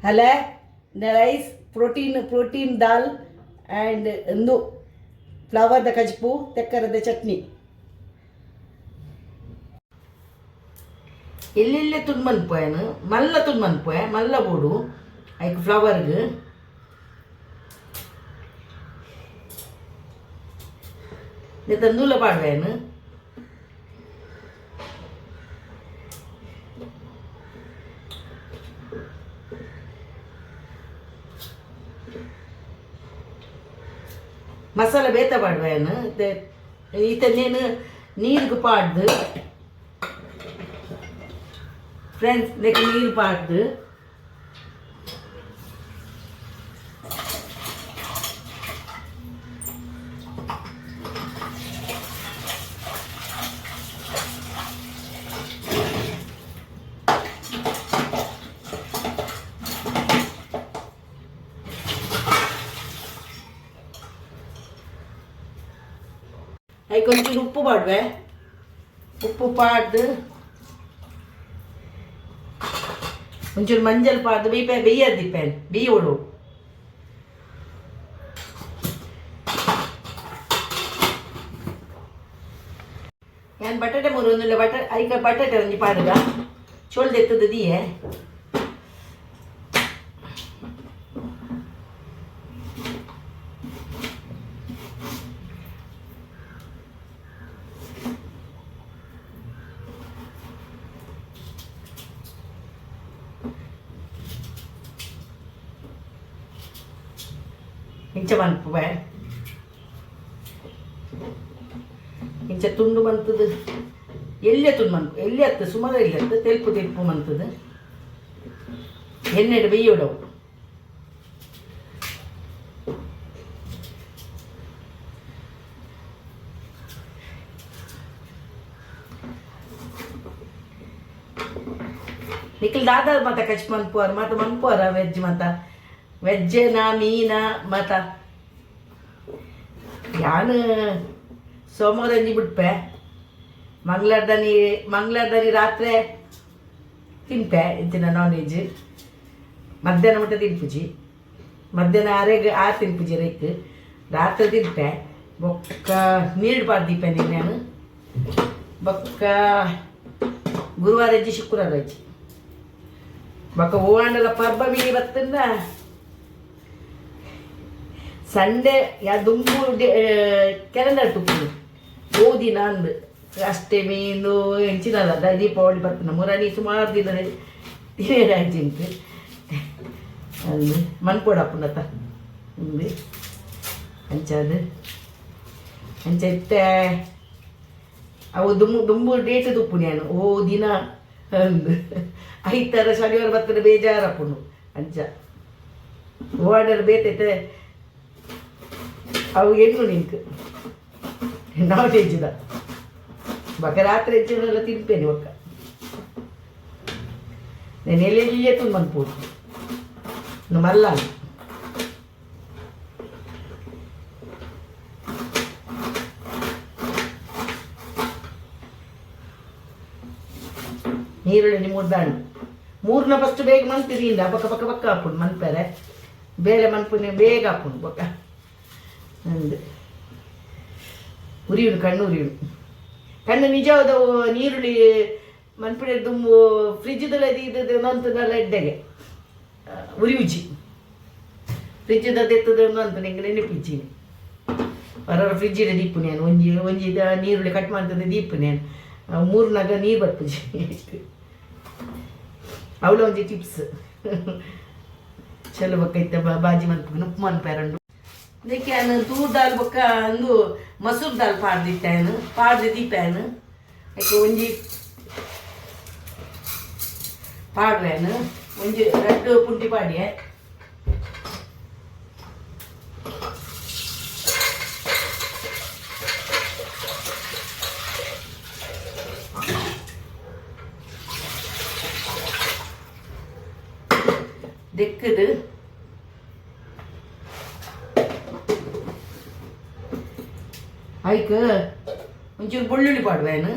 ಹಲೆ rice protein dal and ಒಂದು ಫ್ಲವರ್ದ ಕಜ್ಪು ತೆಕ್ಕರದ ಚಟ್ನಿ ಎಲ್ಲೆಲ್ಲೇ ತುಂಡು ಮನ್ಪೋಯನು ಮಲ್ಲ ತುಂಡು ಮನ್ಪೋಯ ಮಲ್ಲ ಬೋಡು ಐಕ್ ಫ್ಲವರ್ಗ್ ತಂದೂಲ ಪಾಡುವೇನು ಮಸಾಲೆ ಬೇತ ಪಾಡುವೇನು ಈತ ನೀರಿಗೆ ಪಾಡ್ದು ಫ್ರೆಂಡ್ಸ್ ನೀರು ಪಾಡ್ದು ಅದಕ್ಕೆ ಒಂಚೂರು ಉಪ್ಪು ಪಾಡುವೆ ಉಪ್ಪು ಪಾಡ್ದು ಒಂಚೂರು ಮಂಜಲ್ ಪಾಡ್ದು ಬೇಯ್ಯದಿಪ್ಪೇನು ಬೇಯೋಳು ನಾನು ಬಟಾಟೆ ಮೂರು ಒಂದಿಲ್ಲ ಐಕ ಬಟಾಟೆ ಒಂಜಿ ಪಾಡುಗ ಚೋಳ್ದೆತ್ತದ ದಿಯೆ ಇಂಚ ಮನ್ಪುವೆ ಇಂಚ ತುಂಡು ಮಂತದ ಎಲ್ಲೆ ತುಂಡು ಮನ್ಪು ಎಲ್ಲಿ ಹತ್ತು ಸುಮಾರು ಎಲ್ಲಿ ಹತ್ತು ತೆಲ್ಪು ಮಂತದ ಎಣ್ಣೆಡು ಬೇಯೋಡವು ನಿಖಿಲ್ ದಾದ ಮತ ಕಚ್ ಮನ್ಪುವಾರ ಮತ ಮನ್ಪುವಾರ ವೆಜ್ಜೇನ ಮೀನ ಮತ ಯಾನು ಸೋಮವಾರ ಅಂಜಿ ಬಿಟ್ಪೆ ಮಂಗ್ಳಾರ್ದನಿ ರಾತ್ರಿ ತಿನ್ಪೆ ಇಂತಿನ ನಾನ್ ವೆಜ್ ಮಧ್ಯಾಹ್ನ ಮಟ್ಟ ತಿನ್ಪುಜಿ ಮಧ್ಯಾಹ್ನ ಆರು ತಿನ್ಪುಜಿ ರೈಕ್ ರಾತ್ರಿ ತಿನ್ಪೆ ಬೊಕ್ಕ ನೀರು ಪಾಡ್ದಿಪ್ಪೆ ನಾನು ಬೊಕ್ಕ ಗುರುವಾರ ಅಜ್ಜಿ ಶುಕ್ರವಾರ ಅಜ್ಜಿ ಬೊಕ್ಕ ಓಣಲ ಪರ್ಬ ಬೀಡಿ ಬತ್ತಂದ ಸಂಡೇ ಯಾ ದುಂಬು ಕ್ಯಾಲೆಂಡರ್ ತುಪ್ಪು ಓದಿನ ಅಂದು ಅಷ್ಟೇ ಮೀನು ಹೆಂಚಿನಲ್ಲ ದೀಪಾವಳಿ ಬರ್ತನ ಮುರಾಣಿ ಸುಮಾರು ದಿನ ತಿಂತು ಅಂದು ಮನ್ಕೊಡಪ್ಪನತ್ತ ಅಂದು ಅಂಚದು ಅಂಚ ಇತ್ತೆ ಅವು ದುಂಬು ಡೇಟ್ ತುಪ್ಪು ನಾನು ಓ ದಿನ ಅಂದು ಐತರ ಶನಿವಾರ ಬರ್ತದೆ ಬೇಜಾರಪ್ಪನು ಅಂಚ ಓಡರ್ ಬೇತೈತೆ ಅವು ಹೆಣ್ಣು ನಿಂತು ನಾವು ಹೆಜ್ಜಿದ ಬಕ ರಾತ್ರಿ ಹೆಚ್ಚಿನೆಲ್ಲ ತಿನ್ಪೇನೆ ಒಕ್ಕ ನಾನು ಎಲ್ಲೆಲ್ಲೇ ತುಂಬ ಅನ್ಬೋದು ಮಲ್ಲ ನೀರುಳ್ಳಿ ಮೂರ್ದಾಣು ಮೂರನ್ನ ಫಸ್ಟ್ ಬೇಗ ಮನ್ತೀರಿ ಇಲ್ಲ ಬಕ್ಕ ಹಾಕೊಂಡು ಮನ್ಪೇರೆ ಬೇಳೆ ಮನ್ಪುನೆ ಬೇಗ ಹಾಕೊಂಡು ಬೊಕ್ಕ ಅಂದು ಉರಿಯುಡು ಕಣ್ಣು ಉರಿಯುಡು ಕಣ್ಣು ನಿಜವಾದ ನೀರುಳ್ಳಿ ಮನ್ಪುಡೆ ದುಂಬು ಫ್ರಿಜ್ದಲ್ಲ ಇದು ನಂತದಲ್ಲ ಎಡ್ಡೆಗೆ ಉರಿಯುಜಿ ಫ್ರಿಜ್ದ ಎತ್ತದ ಅಂತ ನಿಂಗೆ ನೆನಪಿಚ್ಚೀನಿ ಹೊರ ಫ್ರಿಜ್ಜಿನ ದೀಪು ನಾನು ಒಂಜಿ ನೀರುಳ್ಳಿ ಕಟ್ ಮಾಡ್ತದೆ ದೀಪು ನಾನು ಮೂರ್ನಾಗ ನೀರು ಬರ್ತುಜಿ ಅವಳ ಒಂಜಿ ಟಿಪ್ಸ್ ಚಲೋ ಬಕ್ಕೈತೆ ಬಾಜಿ ಮನ್ಪು ಉಪ್ಪು ಮನ್ಪೇರಂಡು ಅದಕ್ಕೆ ನಾನು ತೂರ್ ದಾಲ್ ಬೊಕ್ಕ ಅಂದು ಮಸೂರ್ ದಾಲ್ ಪಾಡ್ದಿಟ್ಟೇನು ಪಾಡ್ದು ದೀಪೇನು ಅದಕ್ಕೆ ಒಂಜಿ ಪಾಡ್ವೇನು ಒಂಜಿ 2 ಪುಂಟಿ ಪಾಡಿಯೆ ದೆಕ್ಕದು ಐಕ ಒಂಚೂರು ಬೆಳ್ಳುಳ್ಳಿ ಪಾಡುವೇನು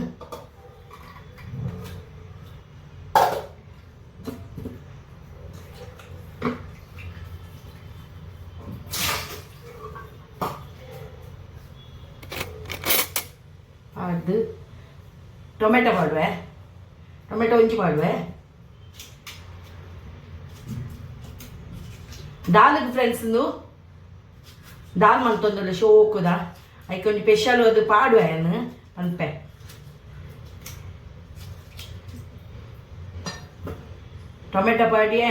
ಪಾಡ್ದು ಟೊಮೆಟೊ ಪಾಡುವೆ, ಟೊಮೆಟೊ ಒಂಚಿ ಪಾಡುವೆ. ದಾಲ್ಗೆ ಫ್ರೆಂಡ್ಸ್ ದಾಲ್ ಮಂತೊಂದುಲ್ಲ ಶೋಕುದ ಐಕೆ ಒಂಜಿ ಸ್ಪೆಷಲ್ ಅದು ಪಾಡುವೆ ಅನ್ಪೆ. ಟೊಮೆಟೊ ಪಾಡಿಯೇ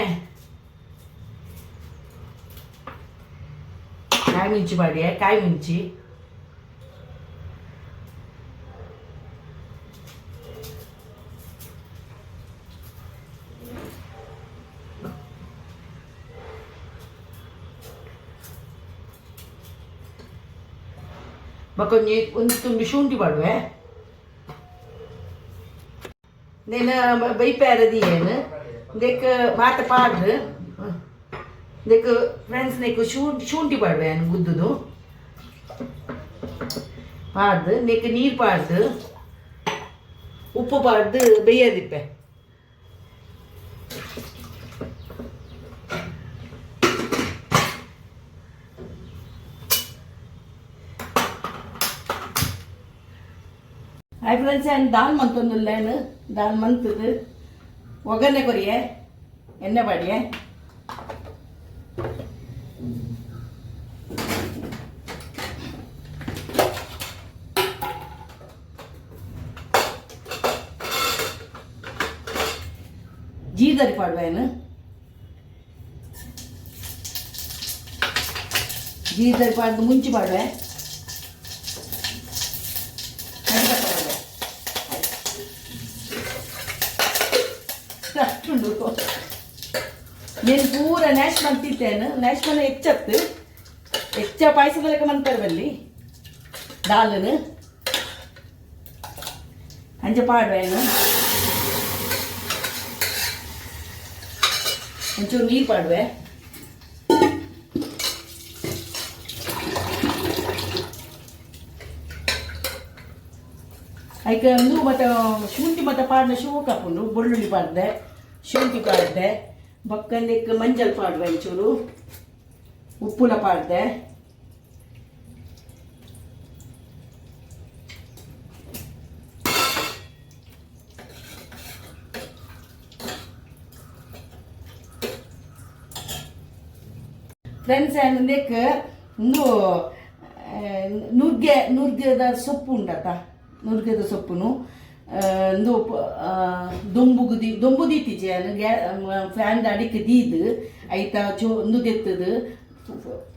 ಕಾಯಿ ಮುಂಚಿ ಪಾಡಿಯೇ ಕಾಯಿ ಮುಂಚಿ ಬಕ್ಕೊಂಜಿ ಒಂದು ತುಂಡು ಶುಂಠಿ ಪಾಡುವೆ. నేను బైపేరది ಏನು ದೇಕ ಮಾತ ಪಾಡ್ದು ದೇಕ ಫ್ರೆಂಡ್ಸ್ ನೆಕ್ ಶುಂಠಿ ಪಾಡುವೆ ಏನು ಗುದ್ದುದು ಪಾಡ್ದು ನೆಕ್ ನೀರು ಪಾಡ್ದು ಉಪ್ಪು ಪಾಡ್ದು ಬೇಯದಿಪ್ಪೆ. ಹಾಯ್ ಫ್ರೆಂಡ್ಸ್ ಏನು ದಾಲ್ ಮಂತೊಂದುಲ್ಲ ಏನು ದಾಲ್ ಮಂತದ್ದು ಒಗ್ಗರಣೆ ಕೊರಿಯೆ ಎಣ್ಣೆ ಬಾಡಿಯೆ ಜೀರಿಗೆ ಪಾಡುವೆ ಏನು ಜೀರಿಗೆ ಪಾಡ್ದು ಮುಂಚೆ ಪಾಡುವೆ నేను ಪೂರ ನ್ಯಾಶ್ ಮಾಡ್ತಿದ್ದೇನೆ. ನ್ಯಾಶ್ ಮನೆ ಹೆಚ್ಚತ್ತು ಹೆಚ್ಚ ಪಾಯಸದ ಲೆಕ್ಕ ಮಾಡ್ತಾರೆ ಬಲ್ಲಿ ದಾಲನು ಅಂಚ ಪಾಡುವೇನು ಒಂಚೂರು ನೀರು ಪಾಡುವೆ. ಅದಕ್ಕೆ ಒಂದು ಮತ್ತು ಶುಂಠಿ ಮತ್ತು ಪಾಡಿನ ಶೂ ಕಾಪುಂಡು ಬೆಳ್ಳುಳ್ಳಿ ಪಾಡ್ದೆ ಶುಂಠಿ ಪಾಡ್ದೆ ಬಕ್ಕಂದಕ್ಕೆ ಮಂಜಲ್ ಪಾಡುವೆ ಒಂಚೂರು ಉಪ್ಪುಲ ಪಾಡ್ದೆ ಫ್ರೆಂಡ್ಸ್ ಏನಂದಕ್ಕೆ ಒಂದು ನುರ್ಗೆದ ಸೊಪ್ಪು ಉಂಡತ್ತ ನುರ್ಗೆದ ಸೊಪ್ಪುನು ಒಂದು ದೊಂಬು ದೀತಿಜೆ ಫ್ಯಾನ್ದ ಅಡಿಕೆ ದೀದು ಐತ ಒಂದು ತೆತ್ತದು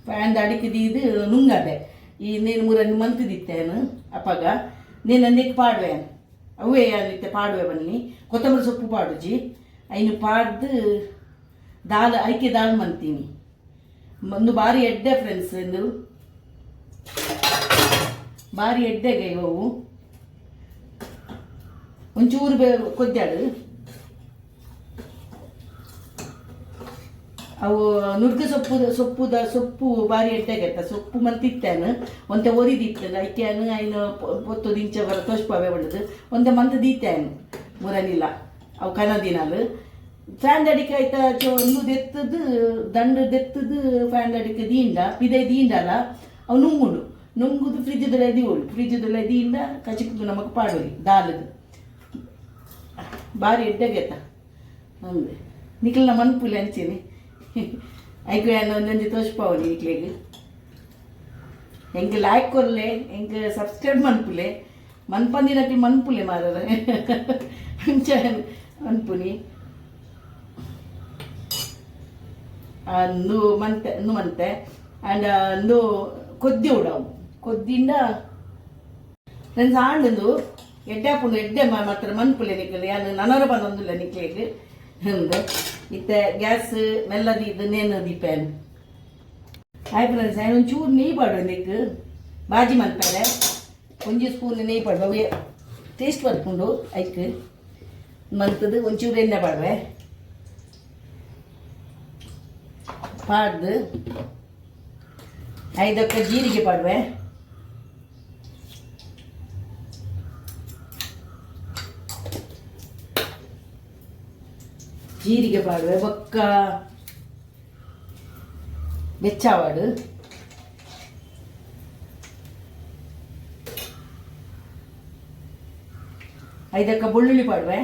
ಫ್ಯಾನ್ದ ಅಡಿಕೆ ದೀದು ನುಂಗದೆ ಈ ನೀನು ಮೂರನ್ನು ಮಂತು ದಿತ್ತೇನು ಅಪ್ಪಗ ನೀನು ನೆಕ್ ಪಾಡುವೆ ಅವೇ ಅಲ್ಲಿತ್ತೆ ಪಾಡುವೆ ಬನ್ನಿ ಕೊತ್ತಂಬರಿ ಸೊಪ್ಪು ಪಾಡುಜಿ ಐನು ಪಾಡ್ದು ದಾಲ್ ಐಕೆ ದಾಲ್ ಮಂತೀನಿ ಒಂದು ಬಾರಿ ಎಡ್ಡೆ ಫ್ರೆಂಡ್ಸ್ ಎಂದು ಬಾರಿ ಎಡ್ಡೆಗೆ ಇವು ಒಂಚೂರು ಕೊದ್ದಾಡು ಅವು ನುರ್ಗೆ ಸೊಪ್ಪು ಬಾರಿ ಎಡ್ಡೆಗೆತ್ತ ಸೊಪ್ಪು ಮಂತಿತ್ತೇನು ಒಂತೆ ಒರಿದಿತ್ತೇನು ಐಕ್ಯಾನು ಐನು ಪೊತ್ತು ದಿಂಚ ಬರ ತೋಷ್ಪವೆ ಬಡದು ಒಂತೆ ಮಂತ್ ದೀತ್ತೇನು ಮುರನಿಲ್ಲ ಅವು ಕನದಿನಾಲು ಫ್ಯಾನ್ ಅಡಿಕೆ ಆಯ್ತಾ ಒಂದು ದೆತ್ತದು ದಂಡು ದೆತ್ತದು ಫ್ಯಾನ್ ಅಡಿಕೆ ದೀಂಡ ಪಿದೆ ದೀಂಡಲ್ಲ ಅವು ನುಂಗುದು ಫ್ರಿಜ್ದಲ್ಲ ದೀವಳು ಫ್ರಿಜ್ದಲ್ಲ ದೀಂಡ ಕಚಿಕ್ಕು ನಮಗೆ ಪಾಡೋರಿ ದಾಲದು ಬಾರಿ ಎಡ್ಡೆಗೆತ್ತ ಅಂದ್ರೆ ನಿಖಿಲ್ನ ಮನ್ಪುಲೆ ಅಂಚೇನಿ ಐಕು ಒಂದೊಂದು ತೋಷ್ಪಾವನಿ ನಿಕ್ಲೆಗೆ ಹೆಂಗೆ ಲೈಕ್ ಕೊರ್ಲೆ ಹೆಂಗೆ ಸಬ್ಸ್ಕ್ರೈಬ್ ಮನ್ಪುಲೆ ಮನ್ಪಂದಿನಕ್ಕೆ ಮನ್ಪುಲೆ ಮಾರರ ಅಂಚ ಮನ್ಪುನಿ ಅಂದು ಮಂತೆ ಆ್ಯಂಡ್ ಅಂದು ಕೊದ್ದಿ ಉಡವು ಕೊದ್ದಿಂದ ಫ್ರೆಂಡ್ಸ್ ಆಂಡು ಎಡ್ಡೆ ಹಾಕೊಂಡು ಎಡ್ಡೆ ಮಾತ್ರ ಮನ್ಪುಲೆ ನಿಕ್ಕಲಿ ಯಾನು ನನರ ಬಂದೊಂದಿಲ್ಲ ನಿಕ್ಲಿಕ್ಕೆ ಅಂದು ಇತ್ತೆ ಗ್ಯಾಸ್ ಮೆಲ್ಲದಿ ಇದು ನೇನು ದೀಪೇನು ಆಯ್ತು ಫ್ರೆಂಡ್ಸ್ ನಾನು ಒಂಚೂರು ನೆಯ್ಯಿ ಪಾಡುವೆ ನಿಕ್ಕು ಬಾಜಿ ಮನ್ಪೇರೆ ಒಂಜಿ ಸ್ಪೂನ್ ನೆಯ್ಯಿ ಪಾಡುವೆ ಟೇಸ್ಟ್ ಬರ್ಕೊಂಡು ಐಕ್ ಮಂತದ್ದು ಒಂಚೂರು ಎಣ್ಣೆ ಪಾಡುವೆ ಪಾಡ್ದು ಐದಕ್ಕೆ ಜೀರಿಗೆ ಪಾಡುವೆ ಜೀರಿಗೆ ಪಾಡುವೆ ಬೊಕ್ಕ ಬೆಚ್ಚಾವಾಡು ಐದಕ್ಕ ಬೆಳ್ಳುಳ್ಳಿ ಪಾಡುವೆ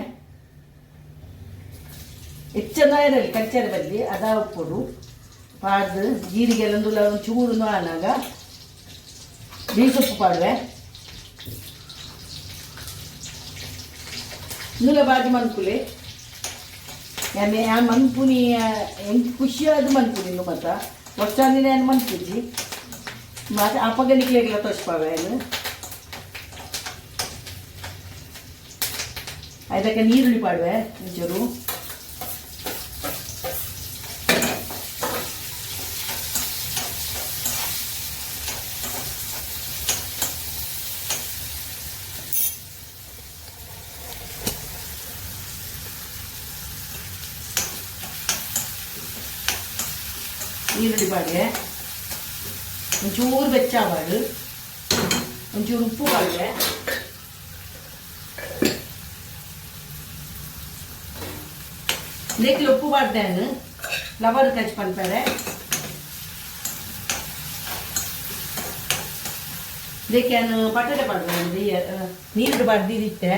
ಹೆಚ್ಚನ ಇರಲಿ ಕಚ್ಚರ ಬರಲಿ ಅದ ಉಪ್ಪುಡು ಪಾಡ್ದು ಜೀರಿಗೆ ಎಲ್ಲ ಒಂದು ಚೂರು ಆನಾಗ ಬೀಸೊಪ್ಪು ಪಾಡುವೆ ನೂಲ ಬಾಜಿ ಮನ್ಕುಲೆ ಮನ್ಪುನಿ ಎಂಟು ಖುಷಿಯಾದ ಮನ್ಪುನಿ ಮತ್ತ ವರ್ಷಾಂದಿನ ಏನು ಮನ್ಪುಜಿ ಮತ್ತೆ ಅಪಗನಿಕ್ಲೆಲ್ಲ ತೋರಿಸ್ಪಾವೆ ಏನು ಅದಕ್ಕೆ ನೀರುಳ್ಳಿ ಪಾಡುವೆ ಒಂಚೂರು ಈರುಳ್ಳಿ ಪಾಡಿಗೆ ಒಂಚೂರು ಬೆಚ್ಚ ಮಾಡು ಒಂಚೂರು ಉಪ್ಪು ಪಾಡಿಗೆ ಇದಕ್ಕೆ ಉಪ್ಪು ಪಾಡ್ದೇನು ಫ್ಲವರ್ ಕಚ್ ಪಂತಾರೆ ಇದಕ್ಕೆ ನಾನು ಪಟಾಟೆ ಪಾಡ್ದೆ ನೀರು ಬಾಡ್ದಿತ್ತೆ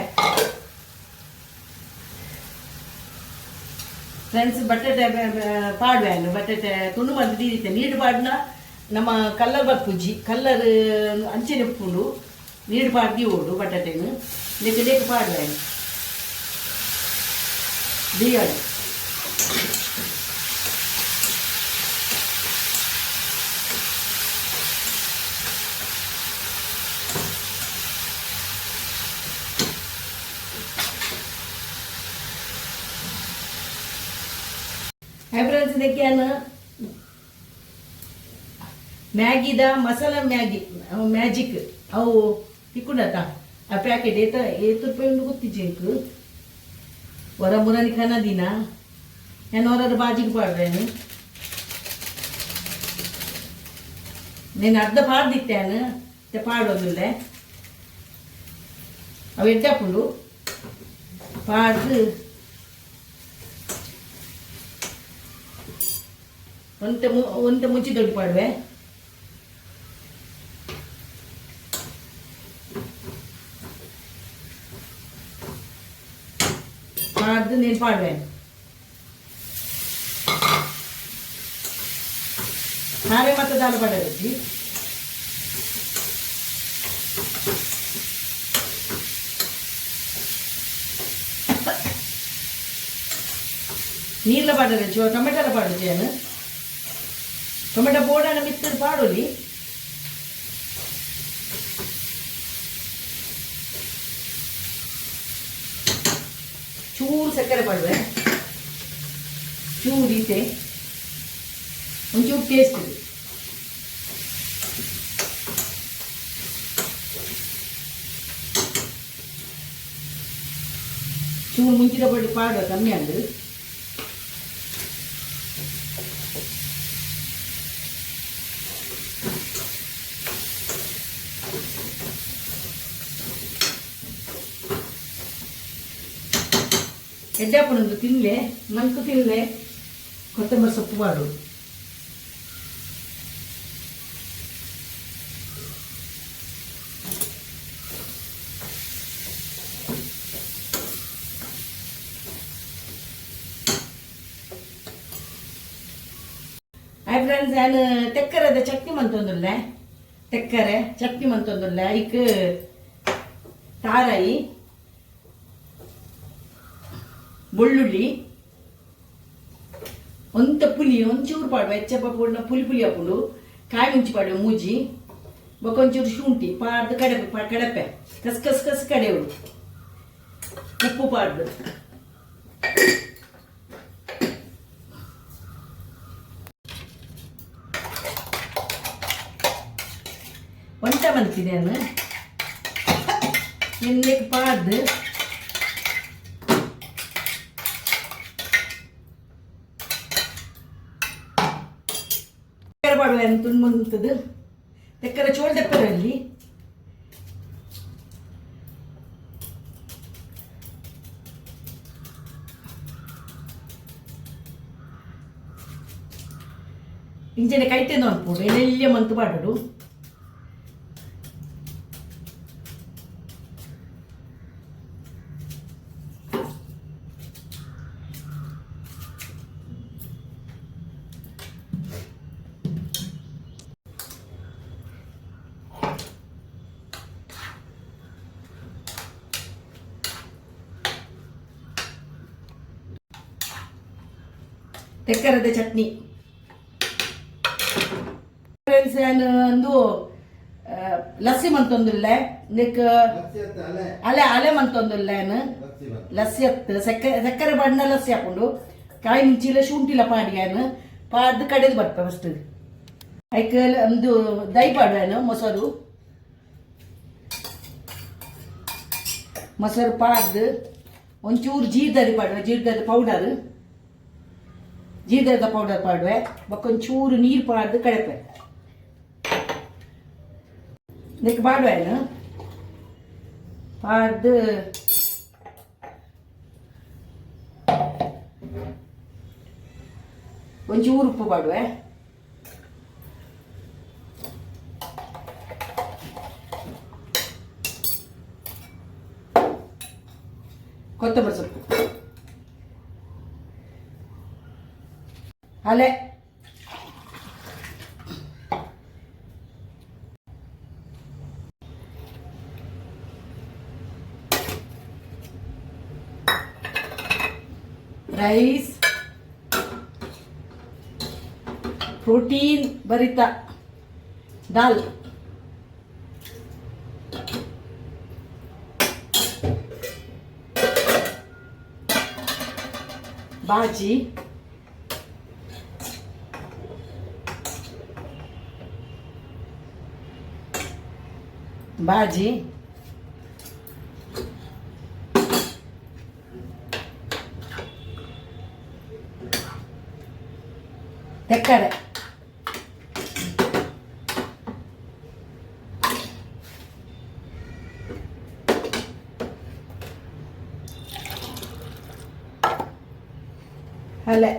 ಫ್ರೆಂಡ್ಸ್ ಬಟಾಟೆ ಪಾಡುವೆನು ಬಟಾಟೆ ತುಂಡು ಮಲ್ದಿತ್ತೆ ನೀರು ಪಾಡ್ನ ನಮ್ಮ ಕಲ್ಲರ್ ಬರ್ಪುಜಿ ಕಲ್ಲರ್ ಅಂಚೆನೆ ಉಪ್ಪುಂಡು ನೀರು ಪಾಡ್ದಿ ಓಡು ಬಟಾಟೆನು ಲೆಕ್ಕ ಪಾಡುವೆನು ದಿಯಾಡು ಫ್ರೆಂಡ್ಸ್ ಇದಕ್ಕೆ ಮ್ಯಾಗಿದ ಮಸಾಲ ಮ್ಯಾಜಿಕ್ ಅವು ತಿಕ್ಕೊಂಡತ ಆ ಪ್ಯಾಕೆಟ್ ಏತು ರೂಪಾಯಿ ಉಂಡು ಗೊತ್ತಿಜ್ಜೆಂಕು ಹೊರ ಮುರನಿ ಖಾನ ದಿನ ನಾನು ಹೊರ ಬಾಜಿಗೆ ಪಾಡ್ದೇನು నేను అర్ధ పాడిత్తాను పాడొద్దులే అవి ఎట్టప్పుడు పాడు ಒಂತ ಮುಚ್ಚಿ ದೊಡ್ಡ ಪಾಡುವೆ ಪಾಡ್ದು ನೀನು ಪಾಡುವೆ ನಾವೇ ಮತ್ತೆ ದಾಲ್ ಪಾಡೋದು ನೀರ್ಲ ಪಾಡೋದು ಟೊಮೆಟೊಲ ಪಾಡೋದು ಏನು ಟೊಮೆಟೊ ಬೋಡನ್ನು ಮಿಕ್ಸರ್ ಪಾಡೋಲಿ ಚೂರು ಸಕ್ಕರೆ ಪಾಡುವೆ ಚೂರು ಈತೆ ಒಂಚೂರು ಟೇಸ್ಟ್ ಇದೆ ಚೂರು ಮುಂಚಿನ ಪಡಿ ಪಾಡುವ ಕಮ್ಮಿ ಅಂದು ಎಡ್ಡಪ್ಪನೊಂದು ತಿನ್ಲೆ ಮಂಕು ತಿನ್ಲೆ ಕೊತ್ತಂಬರಿ ಸೊಪ್ಪು ಮಾಡು ಫ್ರೆಂಡ್ಸ್ ನಾನು ತೆಕ್ಕರದ ಚಟ್ನಿ ಮಂತೊಂದುಲ್ಲೆ ತೆಕ್ಕರೆ ಚಟ್ನಿ ಮಂತೊಂದುಲ್ಲೆ ಐಕ್ ತಾರಾಯಿ ಬೆಳ್ಳುಳ್ಳಿ ಒಂತ ಪುಲಿ ಒಂಚೂರು ಪಾಡುವ ಹೆಚ್ಚಪ್ಪ ಪೂರ್ಣ ಪುಲಿ ಹಾಕೊಂಡು ಕಾಯಿ ಮುಂಚಿ ಪಾಡುವ ಮೂಜಿ ಬೊಕೊಂಚೂರು ಶುಂಠಿ ಪಾಡ್ದು ಕಡಪೆ ಕಸ್ ಕಡೆಯವರು ಉಪ್ಪು ಪಾಡ್ದು ಒಂಟ ಮಂತಿದೆ ನಾನು ಎಣ್ಣೆಗೆ ಪಾಡ್ದು ಪಾಡುವೆ ತುಂಡುಂಟದು ತೆಕ್ಕರ ಚೋಳ ತೆಕ್ಕರಲ್ಲಿ ಇಂಚನೆ ಕೈತೇನೋ ಅನ್ಕೊಂಡು ಎಣ್ಣೆಲ್ಲೇ ಮಂತು ಪಾಡೋದು ತೆಕ್ಕರದ ಚಟ್ನಿ ಫ್ರೆಂಡ್ಸ್. ಒಂದು ಲಸ್ಸಿ ಮಂತೊಂದುಲ್ಲೆ ನೆಕ್ ಅಲೆ ಅಲೆ ಮಂತೊಂದುಲ್ಲ ಲಸ್ಸಿ ಹತ್ತು ಸಕ್ಕರೆ ಬಣ್ಣ ಲಸ್ಸಿ ಹಾಕೊಂಡು ಕಾಯಿ ಮುಂಚಿಲ ಶುಂಠಿಲ ಪಾಡ್ಯಾನು ಪಾಡ್ದು ಕಡೆದು ಬರ್ಪ ಫಸ್ಟ್ ಐಕ ಒಂದು ದೈ ಪಾಡ್ಯಾನು ಮೊಸರು ಪಾಡ್ದು ಒಂಚೂರು ಜೀರ್ದರಿ ಪಾಡುವೆ ಜೀರ್ದದ ಪೌಡರ್ ಪಾಡುವೆ ಬಕ್ಕೊಂಚೂರು ನೀರು ಪಾಡ್ದು ಕಡೆಪೆ ನೆಕ್ ಪಾಡುವೇನು ಪಾಡ್ದು ಒಂಚೂರು ಉಪ್ಪು ಪಾಡುವೆ ಕೊತ್ತಂಬರಿ ಸೊಪ್ಪು ಅಲೆ ರೈಸ್ ಪ್ರೋಟೀನ್ ಭರಿತ ದಾಲ್ ಬಾಜಿ ತೆಕ್ಕರೆ ಅಲೆ